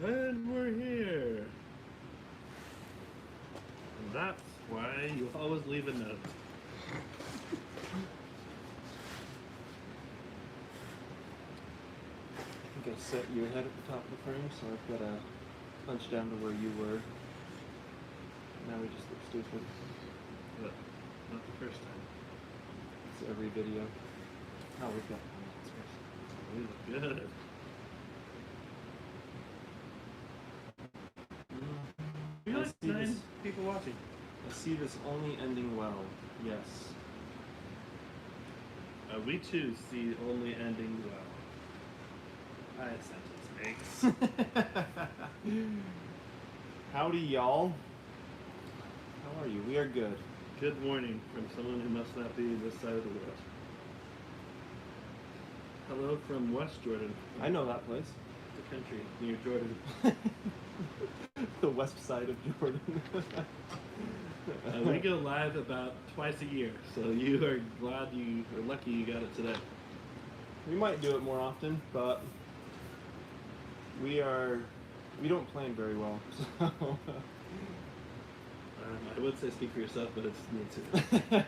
And we're here. And that's why you always leave a note. I think I set you ahead at the top of the frame, so I've got to punch down to where you were. Now we just look stupid. But not the first time. It's every video. Oh, we've got comments first. We look good. We got like 9 people watching. I see this only ending well. Yes. We too see only ending well. I sentence makes. Howdy, y'all. How are you? We are good. Good morning from someone who must not be this side of the world. Hello from West Jordan. I know that place. The country near Jordan. The west side of Jordan. We go live about twice a year, so you are glad you are lucky you got it today. We might do it more often, but we don't plan very well. So. I would say speak for yourself, but it's me too.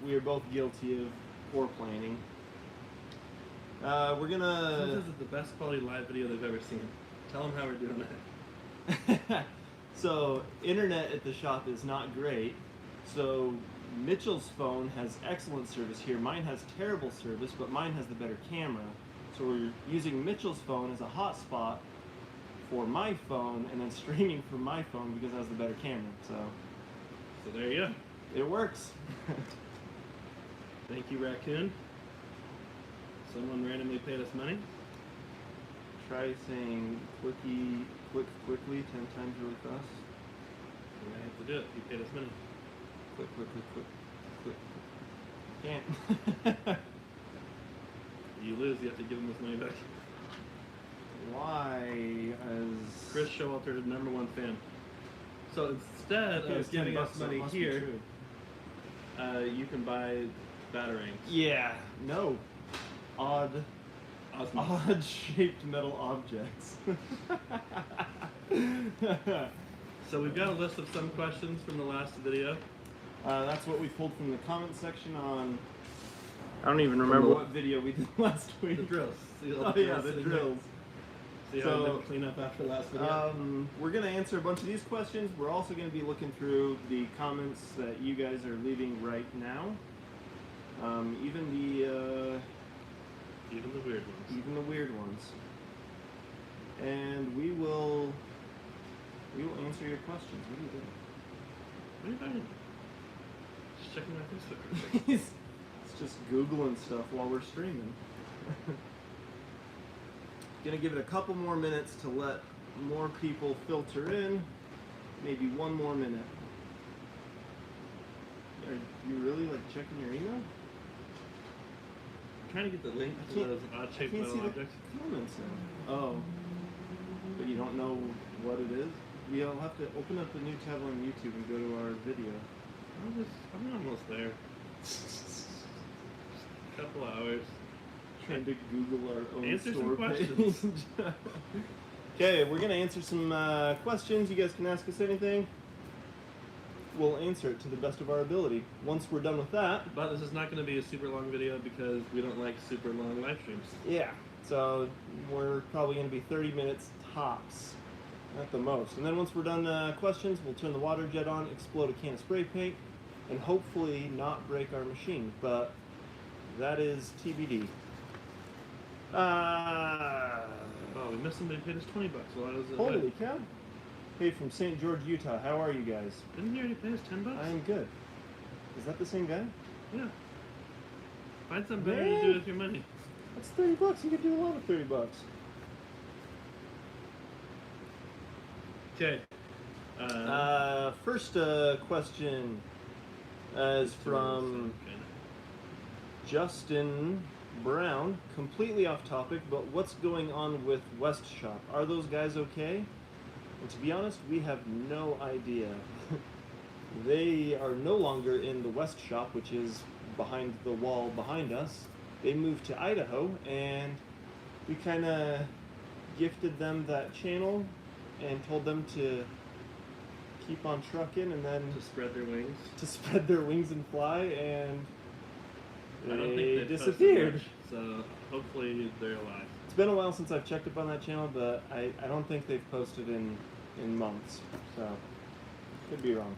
We are both guilty of poor planning. We're gonna. This is the best quality live video they've ever seen. Tell them how we're doing that. So, internet at the shop is not great. So, Mitchell's phone has excellent service here. Mine has terrible service, but mine has the better camera. So we're using Mitchell's phone as a hotspot for my phone, and then streaming from my phone because it has the better camera. So there you go. It works. Thank you, Raccoon. Someone randomly paid us money. Try saying quickly 10 times really fast. You might have to do it. He paid us money. Quick. Can't. You lose, you have to give him his money back. Why is Chris Showalter, #1 fan. So instead of giving us money here, you can buy batarangs. Yeah, no. Odd shaped metal objects. So we've got a list of some questions from the last video. That's what we pulled from the comment section on. I don't even remember what video we did last week. The drills. The drills. See how we clean up after last video? We're going to answer a bunch of these questions. We're also going to be looking through the comments that you guys are leaving right now. Even the weird ones. Even the weird ones. And we will answer your questions. What are you doing? What are you doing? Just checking my Facebook. It's just Googling stuff while we're streaming. Gonna give it a couple more minutes to let more people filter in. Maybe one more minute. Are you really like checking your email? I'm trying to get the link to those odd-shaped metal objects. Comments now. Oh, but you don't know what it is? You'll have to open up a new tab on YouTube and go to our video. I'm almost there. Just a couple hours. Trying to Google our own answer store some questions. Okay, we're gonna answer some questions. You guys can ask us anything. We'll answer it to the best of our ability. Once we're done with that. But this is not going to be a super long video because we don't like super long live streams. Yeah, so we're probably going to be 30 minutes tops at the most. And then once we're done questions, we'll turn the water jet on, explode a can of spray paint, and hopefully not break our machine. But that is TBD. Oh, we missed somebody who paid us $20 while I was at Holy cow. Hey, from St. George, Utah. How are you guys? Didn't he already pay us $10? I am good. Is that the same guy? Yeah. Find something better to do with your money. That's $30. You could do a lot of $30. Okay. First question is from Justin Brown. Completely off topic, but what's going on with West Shop? Are those guys okay? And to be honest, we have no idea. They are no longer in the West Shop, which is behind the wall behind us. They moved to Idaho, and we kind of gifted them that channel and told them to keep on trucking, and then To spread their wings. to spread their wings and fly, and I don't think they they've posted disappeared. much, so hopefully they're alive. It's been a while since I've checked up on that channel, but I don't think they've posted in months, so could be wrong.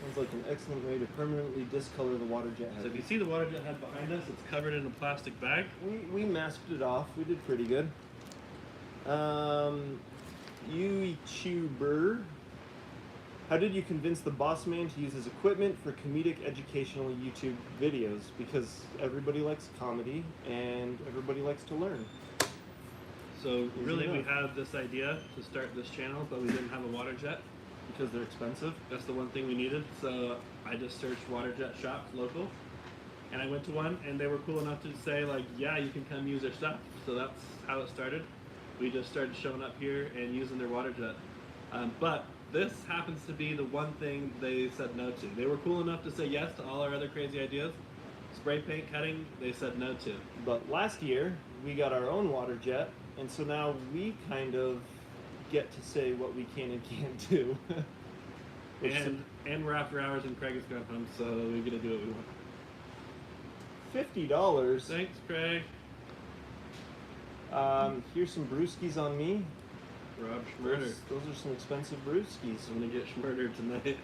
Sounds like an excellent way to permanently discolor the Waterjet head. So if you see the Waterjet head behind us, it's covered in a plastic bag. We masked it off. We did pretty good. YouTuber, how did you convince the boss man to use his equipment for comedic, educational YouTube videos? Because everybody likes comedy and everybody likes to learn. So really, we enough. had this idea to start this channel, but we didn't have a Waterjet. Because they're expensive. That's the one thing we needed. So I just searched Waterjet shops local, and I went to one, and they were cool enough to say like, yeah, you can come use their stuff. So that's how it started. We just started showing up here and using their Waterjet. But this happens to be the one thing they said no to. They were cool enough to say yes to all our other crazy ideas. Spray paint cutting, they said no to. But last year, we got our own Waterjet, and so now we kind of get to say what we can and can't do. And we're after hours and Craig is going home, so we're gonna do what we want. $50. Thanks, Craig. Here's some brewskis on me. Rob Schmurder. Those are some expensive brewskis. I'm gonna get Schmurder tonight.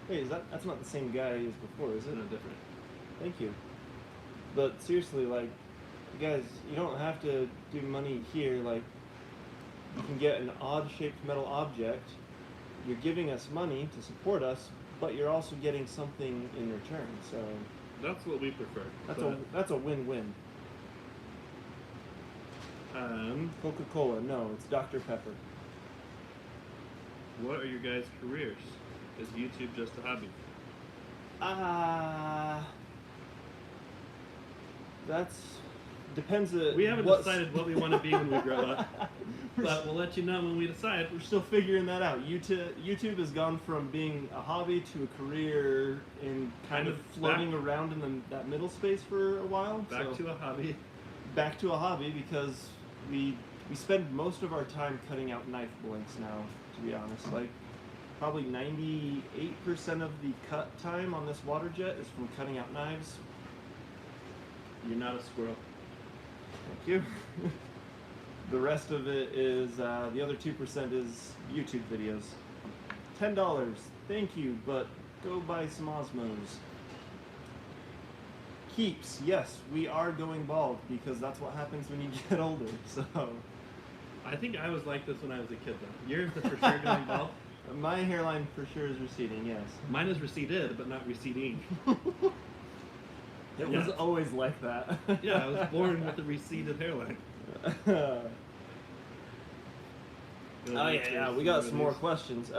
Wait, that's not the same guy as before, is it? No, different. Thank you. But seriously, like, you guys, you don't have to do money here. Like, you can get an odd-shaped metal object. You're giving us money to support us, but you're also getting something in return. So That's what we prefer. that's a win-win. Coca-Cola, no, it's Dr. Pepper. What are your guys' careers? Is YouTube just a hobby? That's depends. We haven't decided what we want to be when we grow up, but we'll let you know when we decide. We're still figuring that out. YouTube has gone from being a hobby to a career and kind of floating around in that middle space for a while. Back to a hobby. Back to a hobby because we spend most of our time cutting out knife blanks now, to be honest. Like, probably 98% of the cut time on this Waterjet is from cutting out knives. You're not a squirrel. Thank you. The rest of it is, the other 2% is YouTube videos. $10, thank you, but go buy some Osmos. Keeps, yes, we are going bald because that's what happens when you get older, so. I think I was like this when I was a kid, though. Yours is for sure going bald. My hairline for sure is receding, yes. Mine is receded, but not receding. It was always like that. Yeah, I was born with a receded hairline. Oh yeah, we got some more questions.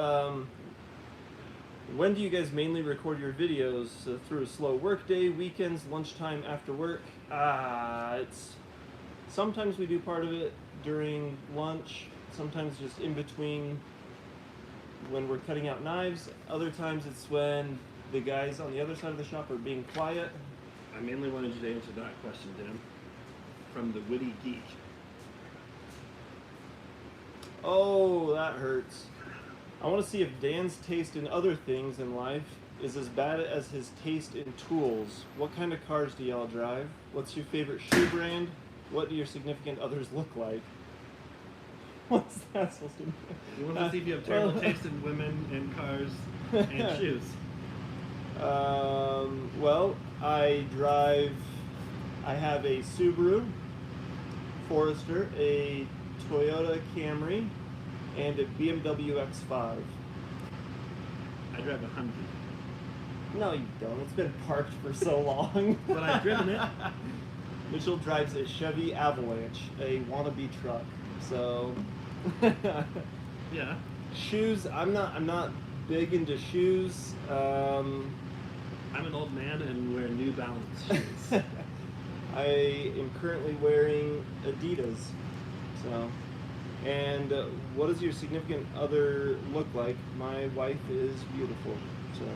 When do you guys mainly record your videos? Through a slow work day, weekends, lunchtime, after work? It's sometimes we do part of it during lunch, sometimes just in between when we're cutting out knives. Other times it's when the guys on the other side of the shop are being quiet. I mainly wanted you to answer that question, Dan, from the Witty Geek. Oh, that hurts. I want to see if Dan's taste in other things in life is as bad as his taste in tools. What kind of cars do y'all drive? What's your favorite shoe brand? What do your significant others look like? What's that supposed to mean? You want to see if you have terrible taste in women and cars and shoes. Well, I have a Subaru Forester, a Toyota Camry, and a BMW X5. I drive a Humvee. No, you don't. It's been parked for so long. But I've driven it. Mitchell drives a Chevy Avalanche, a wannabe truck. So, Yeah. Shoes. I'm not big into shoes. I'm an old man and wear New Balance shoes. I am currently wearing Adidas. So, and what does your significant other look like? My wife is beautiful. So,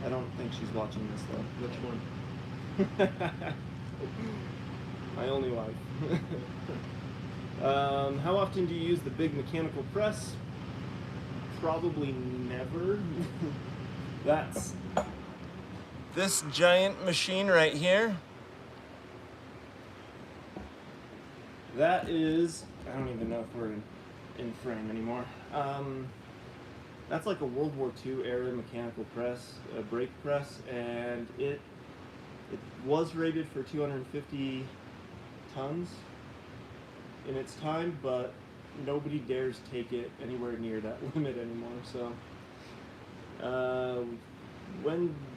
I don't think she's watching this though. Which one? My only wife. How often do you use the big mechanical press? Probably never. That's this giant machine right here. That is, I don't even know if we're in frame anymore. That's like a World War II era mechanical press, a brake press, and it was rated for 250 tons in its time, but nobody dares take it anywhere near that limit anymore. So,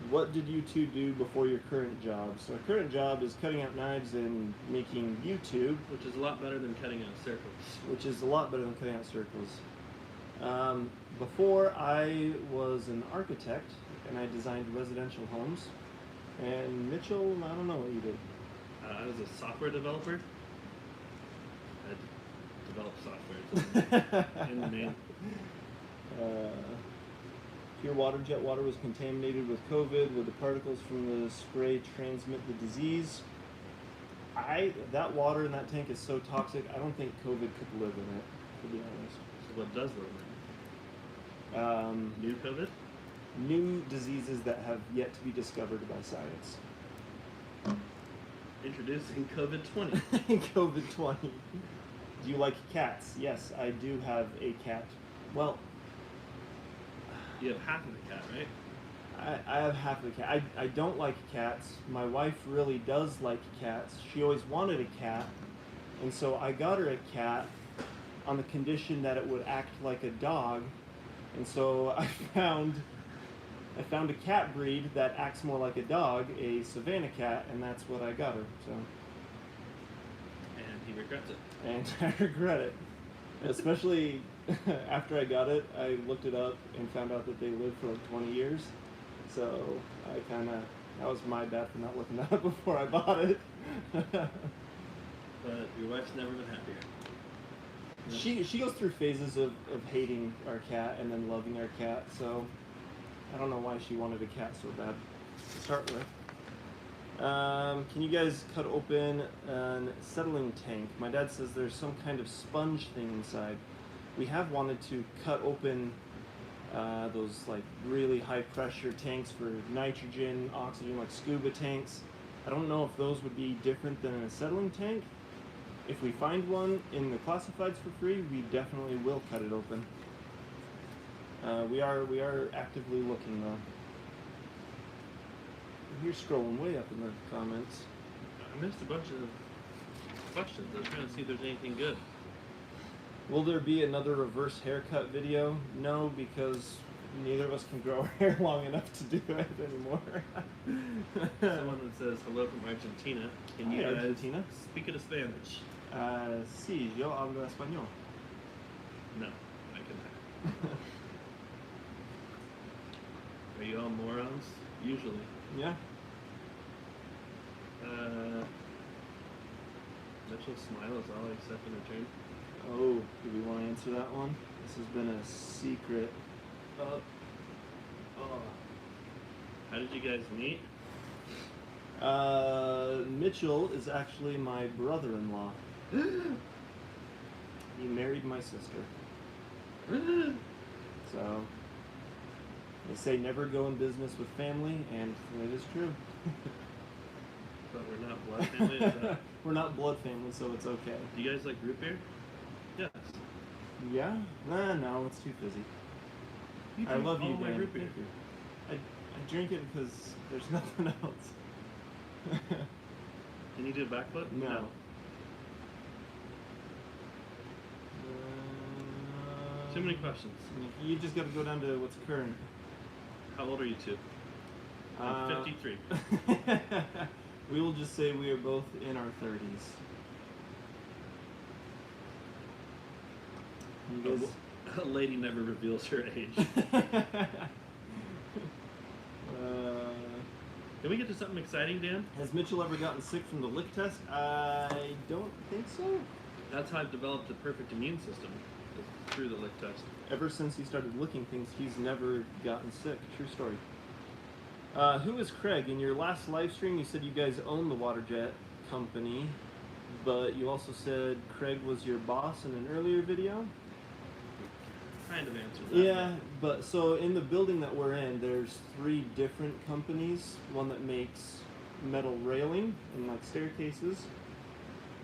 what did you two do before your current job? So, our current job is cutting out knives and making YouTube, Which is a lot better than cutting out circles. which is a lot better than cutting out circles. Before, I was an architect and I designed residential homes. And Mitchell, I don't know what you did. I was a software developer. I developed software in the name. Pure Waterjet water was contaminated with COVID. Would the particles from the spray transmit the disease? That water in that tank is so toxic. I don't think COVID could live in it, to be honest. So what does live in it? New COVID? New diseases that have yet to be discovered by science. Introducing COVID-20. COVID-20. Do you like cats? Yes, I do have a cat. Well, You have half of the cat, right? I have half of a cat. I don't like cats. My wife really does like cats. She always wanted a cat, and so I got her a cat on the condition that it would act like a dog. And so I found a cat breed that acts more like a dog, a Savannah cat, and that's what I got her. So, And he regrets it. and I regret it, especially after I got it. I looked it up and found out that they live for like 20 years. So that was my bad for not looking that up before I bought it. But your wife's never been happier. She goes through phases of hating our cat and then loving our cat, so I don't know why she wanted a cat so bad to start with. Can you guys cut open a settling tank? My dad says there's some kind of sponge thing inside. We have wanted to cut open those like really high pressure tanks for nitrogen, oxygen, like scuba tanks. I don't know if those would be different than a settling tank. If we find one in the classifieds for free, we definitely will cut it open. We are actively looking though. You're scrolling way up in the comments. I missed a bunch of questions. I was trying to see if there's anything good. Will there be another reverse haircut video? No, because neither of us can grow our hair long enough to do it anymore. Someone that says hello from Argentina. Can you Hi, guys Argentina. speak it in Spanish? Sí, yo hablo español. No, I cannot. Are you all morons? Usually. Yeah. Mitchell's smile is all I accept in return. Oh, do we want to answer that one? This has been a secret. Oh. How did you guys meet? Mitchell is actually my brother-in-law. He married my sister. So, they say never go in business with family, and it is true. But we're not blood family. Is that... We're not blood family, so it's okay. Do you guys like root beer? Yes. Yeah? No, it's too fizzy. You I drink love you, all my Dan. root beer. Thank you. I drink it because there's nothing else. Can you do a backflip? No. Too many questions. You just got to go down to what's current. How old are you two? I'm 53. We will just say we are both in our 30s. You guys... A lady never reveals her age. Can we get to something exciting, Dan? Has Mitchell ever gotten sick from the lick test? I don't think so. That's how I've developed a perfect immune system, is through the lick test. Ever since he started licking things, he's never gotten sick. True story. Who is Craig? In your last live stream, you said you guys own the Waterjet company. but you also said Craig was your boss in an earlier video. Kind of answered that. Yeah, but so in the building that we're in, there's 3 different companies. One that makes metal railing and like staircases.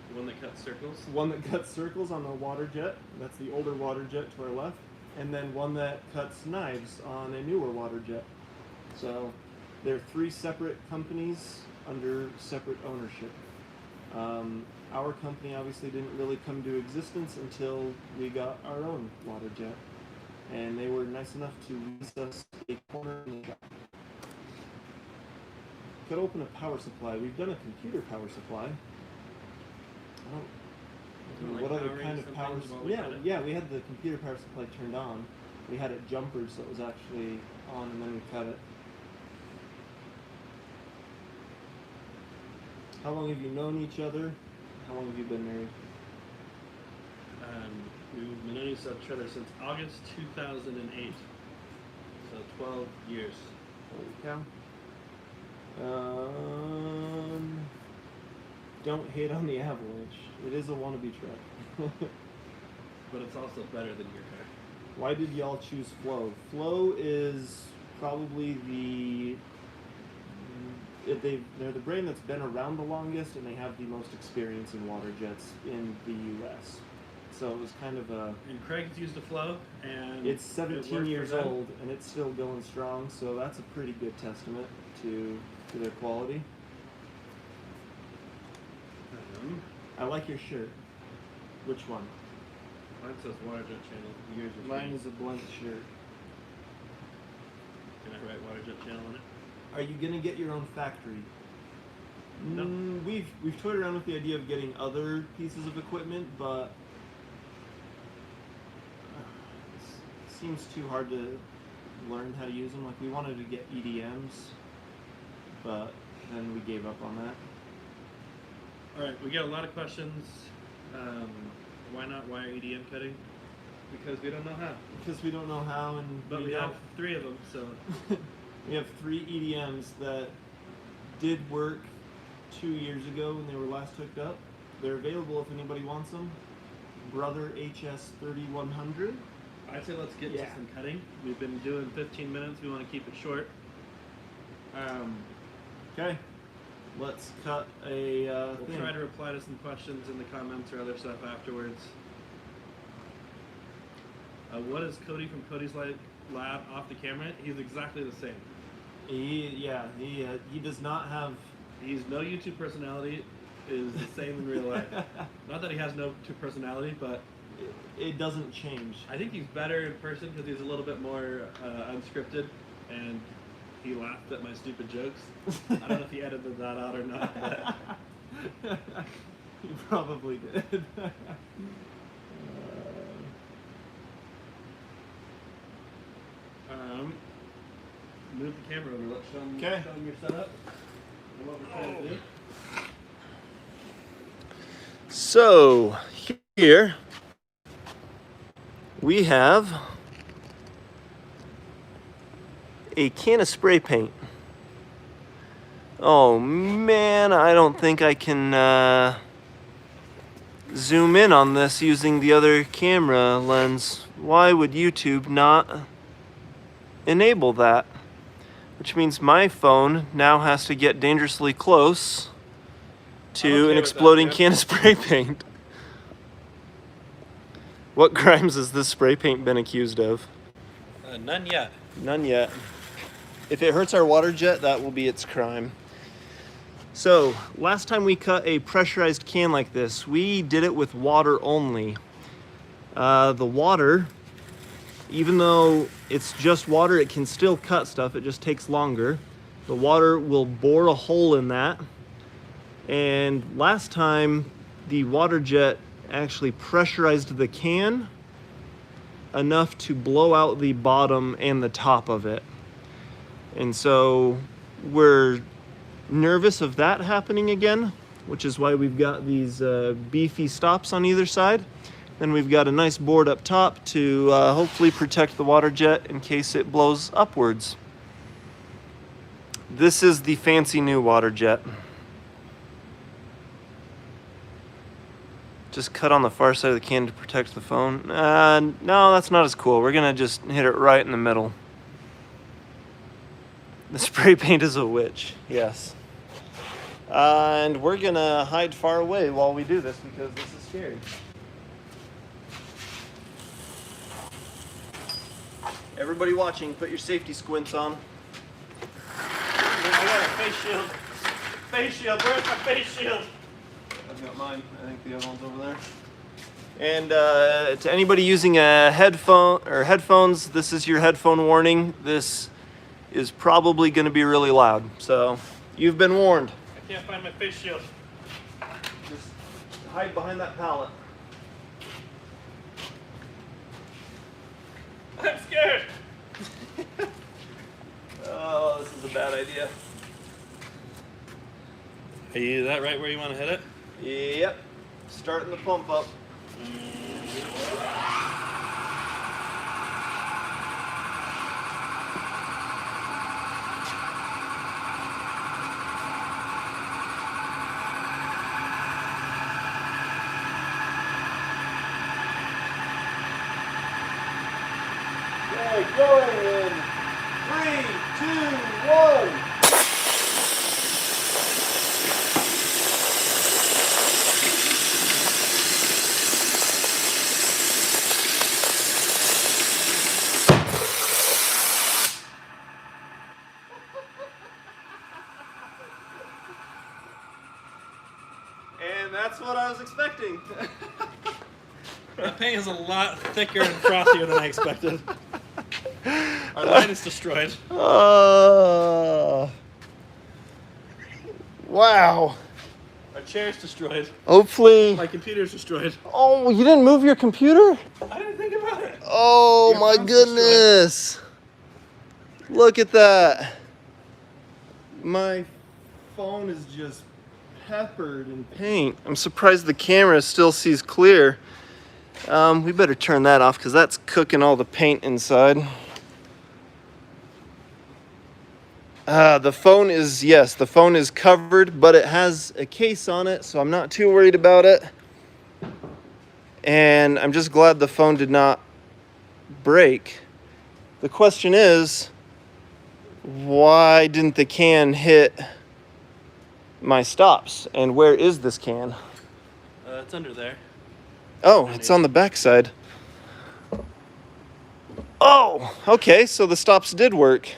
The one that cuts circles. One that cuts circles on the Waterjet. That's the older Waterjet to our left. And then one that cuts knives on a newer Waterjet. So they're 3 separate companies under separate ownership. Our company obviously didn't really come to existence until we got our own Waterjet. And they were nice enough to lease us a corner in the shop. Could open a power supply. We've done a computer power supply. I don't know what other kind of power supply. Yeah, we had the computer power supply turned on. We had it jumpered so it was actually on, and then we cut it. How long have you known each other? How long have you been married? We've been knowing each other since August 2008. So 12 years. Holy cow. Don't hate on the Avalanche. It is a wannabe truck. But it's also better than your car. Why did y'all choose Flow? Flow is probably they're the brand that's been around the longest, and they have the most experience in water jets in the U.S. So it was kind of a... And Craig's used a Flow, and it's 17 years old, and it's still going strong, so that's a pretty good testament to their quality. I like your shirt. Which one? Mine says Waterjet Channel. Yours is Mine is a blank shirt. Can I write Waterjet Channel on it? Are you gonna get your own factory? No. We've toyed around with the idea of getting other pieces of equipment, but it seems too hard to learn how to use them. Like, we wanted to get EDMs, but then we gave up on that. All right, we get a lot of questions. Why not wire EDM cutting? Because we don't know how. Because we don't know how, and But we have 3 of them, so. We have 3 EDMs that did work 2 years ago when they were last hooked up. They're available if anybody wants them. Brother HS 3100. I'd say let's get to some cutting. We've been doing 15 minutes. We want to keep it short. Okay. Let's cut a We'll thing. try to reply to some questions in the comments or other stuff afterwards. What is Cody from Cody's Lab off the camera? He's exactly the same. He does not have... He's no YouTube personality, is the same in real life. Not that he has no YouTube personality, but... It doesn't change. I think he's better in person because he's a little bit more unscripted, and he laughed at my stupid jokes. I don't know if he edited that out or not, but... He probably did. Move the camera over. Let's show them your setup and what we're trying to do. So here we have a can of spray paint. Oh man, I don't think I can zoom in on this using the other camera lens. Why would YouTube not enable that? Which means my phone now has to get dangerously close to an exploding can of spray paint. What crimes has this spray paint been accused of? None yet. None yet. If it hurts our water jet, that will be its crime. So, last time we cut a pressurized can like this, we did it with water only. The water, even though it's just water, it can still cut stuff, it just takes longer. The water will bore a hole in that. And last time, the water jet actually pressurized the can enough to blow out the bottom and the top of it. And so we're nervous of that happening again, which is why we've got these beefy stops on either side. Then we've got a nice board up top to hopefully protect the water jet in case it blows upwards. This is the fancy new water jet. Just cut on the far side of the can to protect the phone. No, that's not as cool. We're gonna just hit it right in the middle. The spray paint is a witch, yes. And we're gonna hide far away while we do this because this is scary. Everybody watching, put your safety squints on. I got a face shield. Face shield, where's my face shield? I've got mine. I think the other one's over there. And to anybody using a headphone or headphones, this is your headphone warning. This is probably going to be really loud. So you've been warned. I can't find my face shield. Just hide behind that pallet. I'm scared. Oh, this is a bad idea. Are you that right where you want to hit it? Yep. Starting the pump up. Okay, going in 3, 2, 1. And that's what I was expecting. That paint is a lot thicker and frostier than I expected. Our line is destroyed. Wow. Our chair's destroyed. Hopefully. My computer's destroyed. Oh, you didn't move your computer? I didn't think about it. Oh Your my phone's goodness. Look at that. My phone is just peppered in paint. I'm surprised the camera still sees clear. We better turn that off because that's cooking all the paint inside. The phone is, yes, the phone is covered, but it has a case on it, so I'm not too worried about it. And I'm just glad the phone did not break. The question is, why didn't the can hit my stops? And where is this can? It's under there. Oh, it's on the back side. Oh, okay, so the stops did work.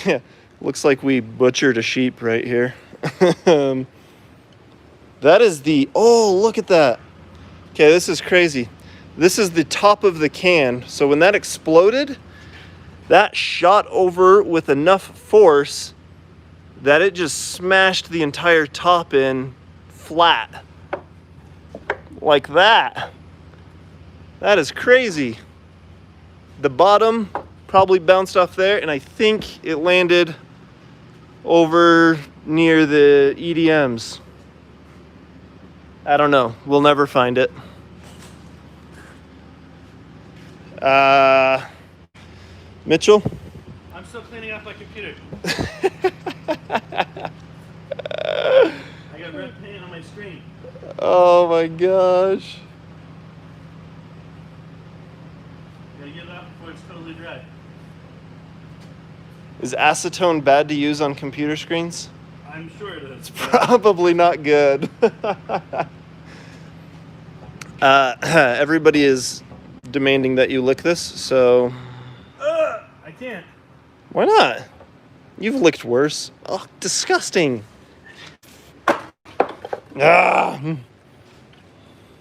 Yeah, looks like we butchered a sheep right here. That is the, oh, look at that. Okay, this is crazy. This is the top of the can. So when that exploded, that shot over with enough force that it just smashed the entire top in flat. Like that. That is crazy. The bottom probably bounced off there, and I think it landed over near the EDMs. I don't know. We'll never find it. Mitchell? I'm still cleaning up my computer. I got red paint on my screen. Oh my gosh. Gotta get it out before it's totally dry. Is acetone bad to use on computer screens? I'm sure it is. Probably not good. Everybody is demanding that you lick this, so... I can't. Why not? You've licked worse. Oh, disgusting. Ah. I'm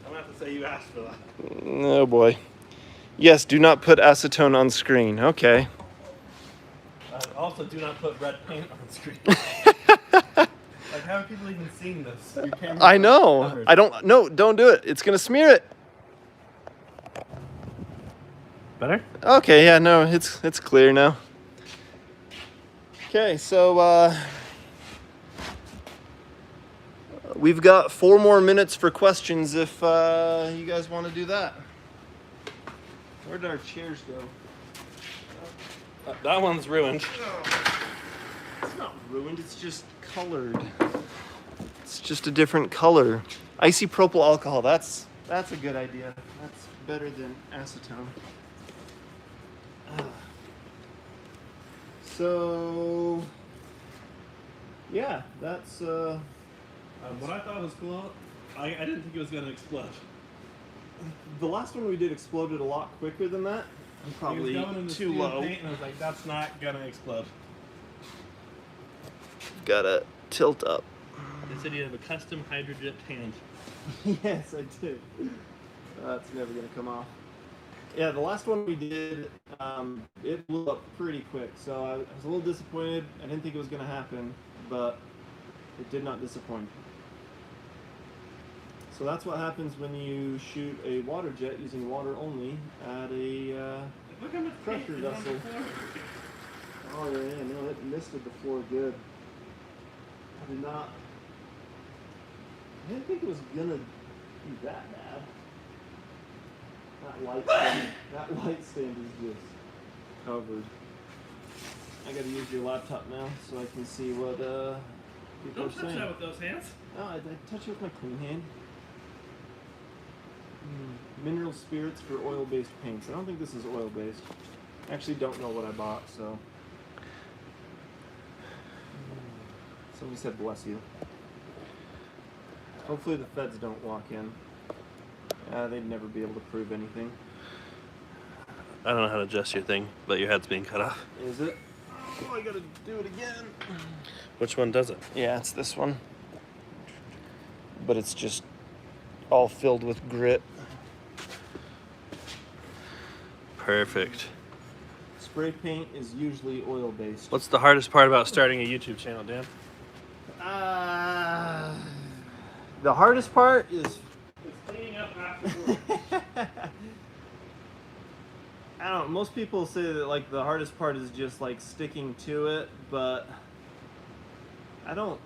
gonna have to say you asked for that. Oh boy. Yes, do not put acetone on screen. Okay. Also, do not put red paint on screen. Like, how have people even seen this? Your camera's I know. covered. I don't. No, don't do it. It's gonna smear it. Better? Okay. Yeah. No. It's clear now. Okay. So we've got 4 more minutes for questions if you guys want to do that. Where did our chairs go? That one's ruined. It's not ruined. It's just colored. It's just a different color. Isopropyl alcohol. That's a good idea. That's better than acetone. So yeah, that's What I thought was cool, I didn't think it was gonna explode. the last one we did exploded a lot quicker than that. Probably It was going in the too steel low. paint, and I was like, that's not gonna explode. Gotta tilt up. They said you have a custom Hydrojet hand. Yes, I did. That's never gonna come off. Yeah, the last one we did, it blew up pretty quick, so I was a little disappointed. I didn't think it was gonna happen, but it did not disappoint. So that's what happens when you shoot a water jet using water only at a Look how much pressure paint is on the vessel. floor. Oh yeah, no, it misted the floor good. I didn't think it was gonna be that bad. That light stand is just covered. I gotta use your laptop now so I can see what people Don't are touch saying. that with those hands. Oh, I touch it with my clean hand. Mineral spirits for oil-based paints. I don't think this is oil-based. I actually don't know what I bought, so. Somebody said bless you. Hopefully the feds don't walk in. They'd never be able to prove anything. I don't know how to adjust your thing, but your head's being cut off. Is it? Oh, I gotta do it again. Which one does it? Yeah, it's this one. But it's just all filled with grit. Perfect. Spray paint is usually oil-based. What's the hardest part about starting a YouTube channel, Dan? The hardest part is It's cleaning up afterwards. I don't know, most people say that like the hardest part is just like sticking to it, but I don't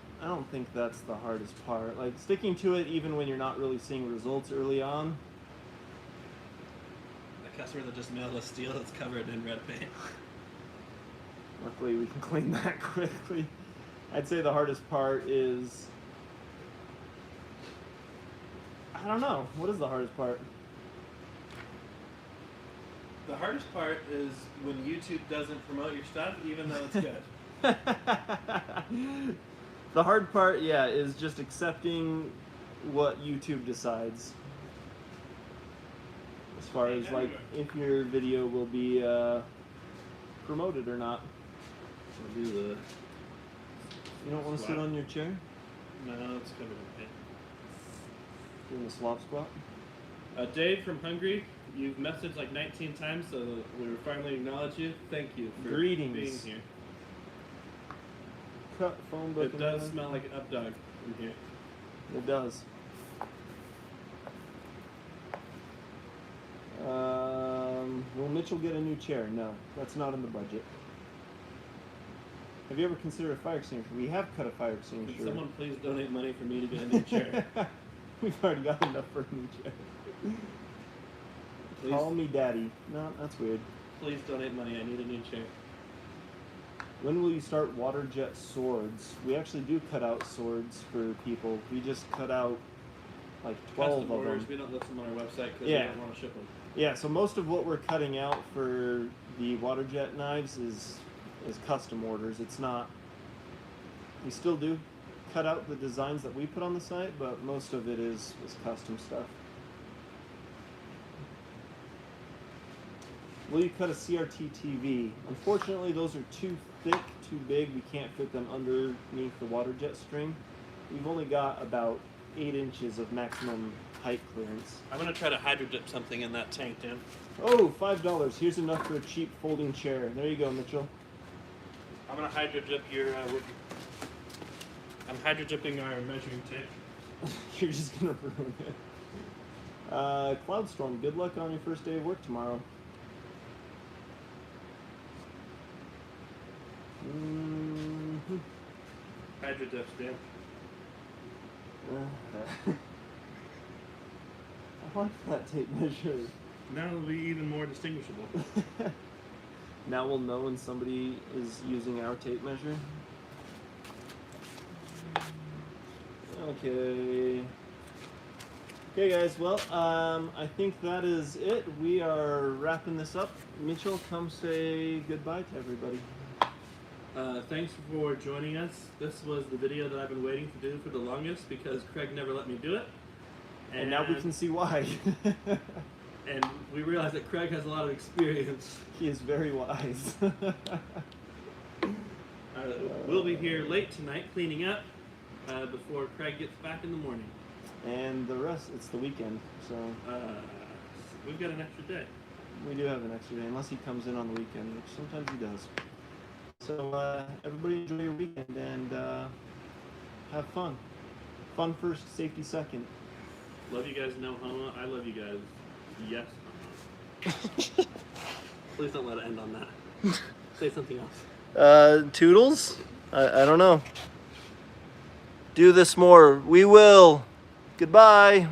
think that's the hardest part. Like sticking to it even when you're not really seeing results early on. The customer that just mailed us steel that's covered in red paint. Luckily we can clean that quickly. I'd say the hardest part is, I don't know, what is the hardest part? The hardest part is when YouTube doesn't promote your stuff, even though it's good. The hard part, yeah, is just accepting what YouTube decides. As far as like if your video will be promoted or not. We'll do the. You don't want to sit on your chair? No, it's covered in paint. Doing the slop squat? Dave from Hungary, you've messaged like 19 times, so we finally acknowledge you. Thank you for Greetings. being here. Cut phone book. It does smell like an up dog in here. It does. Will Mitchell get a new chair? No, that's not in the budget. Have you ever considered a fire extinguisher? We have cut a fire extinguisher. Can someone please donate money for me to get a new chair? We've already got enough for a new chair. Please, Call me daddy. No, that's weird. please donate money. I need a new chair. When will you start Waterjet swords? We actually do cut out swords for people. We just cut out like 12 Custom of orders, them. we don't list them on our website because Yeah. we don't want to ship them. Yeah, so most of what we're cutting out for the Waterjet knives is custom orders. It's not. We still do cut out the designs that we put on the site, but most of it is custom stuff. Will you cut a CRT TV? Unfortunately, those are too thick, too big. We can't fit them underneath the Waterjet string. We've only got about 8 inches of maximum height clearance. I'm going to try to hydro dip something in that tank, Dan. Oh, $5. Here's enough for a cheap folding chair. There you go, Mitchell. I'm going to hydro dip your I'm hydro dipping our measuring tape. You're just gonna ruin it. Cloudstorm, good luck on your first day of work tomorrow. Hydro dips, Dan. I like that tape measure. Now it'll be even more distinguishable. Now we'll know when somebody is using our tape measure. Okay. Okay, guys. Well, I think that is it. We are wrapping this up. Mitchell, come say goodbye to everybody. Thanks for joining us. This was the video that I've been waiting to do for the longest because Craig never let me do it. And now we can see why. And we realized that Craig has a lot of experience. He is very wise. We'll be here late tonight cleaning up before Craig gets back in the morning. And the rest, it's the weekend, so we've got an extra day. We do have an extra day, unless he comes in on the weekend, which sometimes he does. So everybody enjoy your weekend and have fun. Fun first, safety second. Love you guys, no homo. I love you guys. Yes, homo. Please don't let it end on that. Say something else. Toodles? I don't know. Do this more. We will. Goodbye.